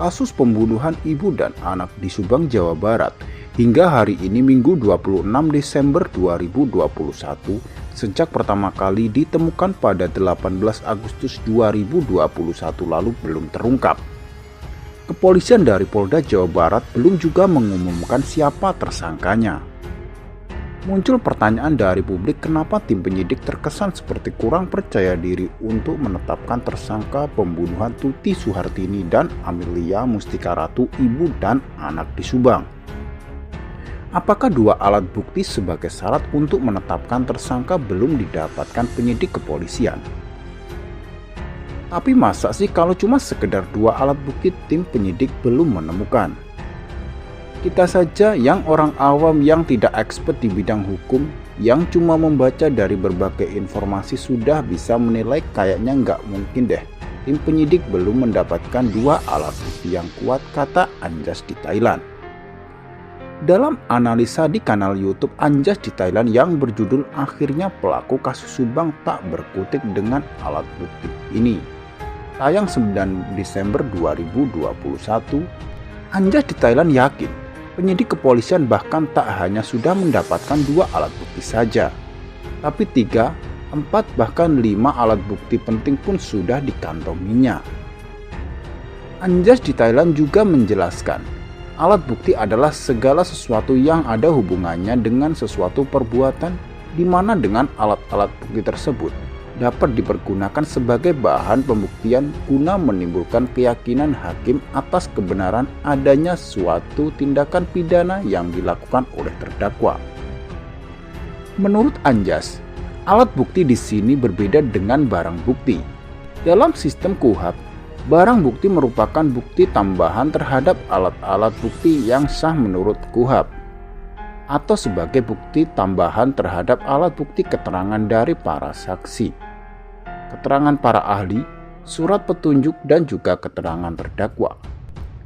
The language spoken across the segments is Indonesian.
kasus pembunuhan ibu dan anak di Subang, Jawa Barat hingga hari ini Minggu 26 Desember 2021 sejak pertama kali ditemukan pada 18 Agustus 2021 lalu belum terungkap. Kepolisian dari Polda Jawa Barat belum juga mengumumkan siapa tersangkanya. Muncul pertanyaan dari publik kenapa tim penyidik terkesan seperti kurang percaya diri untuk menetapkan tersangka pembunuhan Tuti Suhartini dan Amelia Mustika Ratu, ibu dan anak di Subang. Apakah dua alat bukti sebagai syarat untuk menetapkan tersangka belum didapatkan penyidik kepolisian? Tapi masa sih kalau cuma sekedar dua alat bukti tim penyidik belum menemukan? Kita saja yang orang awam yang tidak expert di bidang hukum, yang cuma membaca dari berbagai informasi sudah bisa menilai kayaknya nggak mungkin deh tim penyidik belum mendapatkan dua alat bukti yang kuat, kata Anjas di Thailand. Dalam analisa di kanal YouTube Anjas di Thailand yang berjudul "Akhirnya Pelaku Kasus Subang Tak Berkutik Dengan Alat Bukti" ini, tayang 9 Desember 2021, Anjas di Thailand yakin penyidik kepolisian bahkan tak hanya sudah mendapatkan dua alat bukti saja, tapi 3, 4, bahkan 5 alat bukti penting pun sudah dikantonginya. Anjas di Thailand juga menjelaskan, alat bukti adalah segala sesuatu yang ada hubungannya dengan sesuatu perbuatan, di mana dengan alat-alat bukti tersebut dapat dipergunakan sebagai bahan pembuktian guna menimbulkan keyakinan hakim atas kebenaran adanya suatu tindakan pidana yang dilakukan oleh terdakwa. Menurut Anjas, alat bukti di sini berbeda dengan barang bukti. Dalam sistem KUHP, barang bukti merupakan bukti tambahan terhadap alat-alat bukti yang sah menurut KUHP, atau sebagai bukti tambahan terhadap alat bukti keterangan dari para saksi, keterangan para ahli, surat petunjuk, dan juga keterangan terdakwa.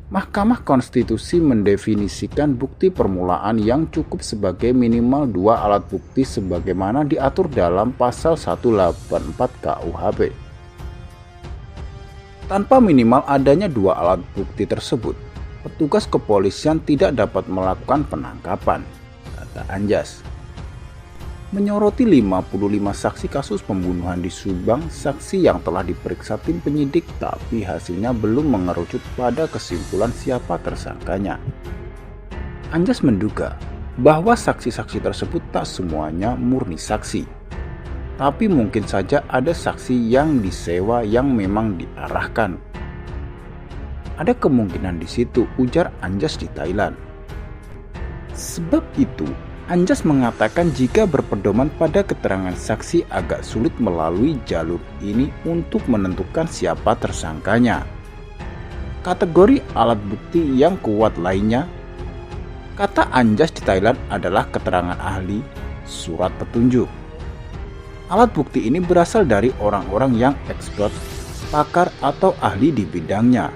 Mahkamah Konstitusi mendefinisikan bukti permulaan yang cukup sebagai minimal 2 alat bukti sebagaimana diatur dalam pasal 184 KUHP. Tanpa minimal adanya 2 alat bukti tersebut, petugas kepolisian tidak dapat melakukan penangkapan, kata Anjas. Menyoroti 55 saksi kasus pembunuhan di Subang, saksi yang telah diperiksa tim penyidik tapi hasilnya belum mengerucut pada kesimpulan siapa tersangkanya. Anjas menduga bahwa saksi-saksi tersebut tak semuanya murni saksi, tapi mungkin saja ada saksi yang disewa yang memang diarahkan. Ada kemungkinan di situ, ujar Anjas di Thailand. Sebab itu, Anjas mengatakan jika berpedoman pada keterangan saksi agak sulit melalui jalur ini untuk menentukan siapa tersangkanya. Kategori alat bukti yang kuat lainnya, kata Anjas di Thailand, adalah keterangan ahli, surat petunjuk. Alat bukti ini berasal dari orang-orang yang expert, pakar atau ahli di bidangnya,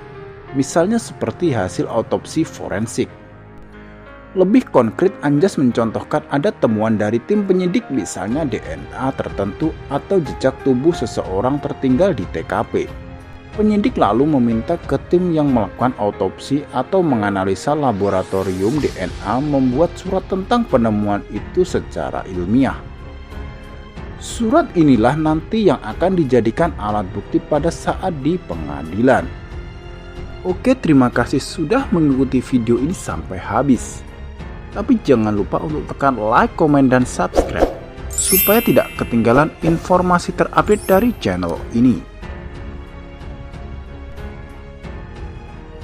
misalnya seperti hasil autopsi forensik. Lebih konkret, Anjas mencontohkan ada temuan dari tim penyidik misalnya DNA tertentu atau jejak tubuh seseorang tertinggal di TKP. Penyidik lalu meminta ke tim yang melakukan autopsi atau menganalisa laboratorium DNA membuat surat tentang penemuan itu secara ilmiah. Surat inilah nanti yang akan dijadikan alat bukti pada saat di pengadilan. Oke, terima kasih sudah mengikuti video ini sampai habis. Tapi jangan lupa untuk tekan like, komen, dan subscribe supaya tidak ketinggalan informasi terupdate dari channel ini.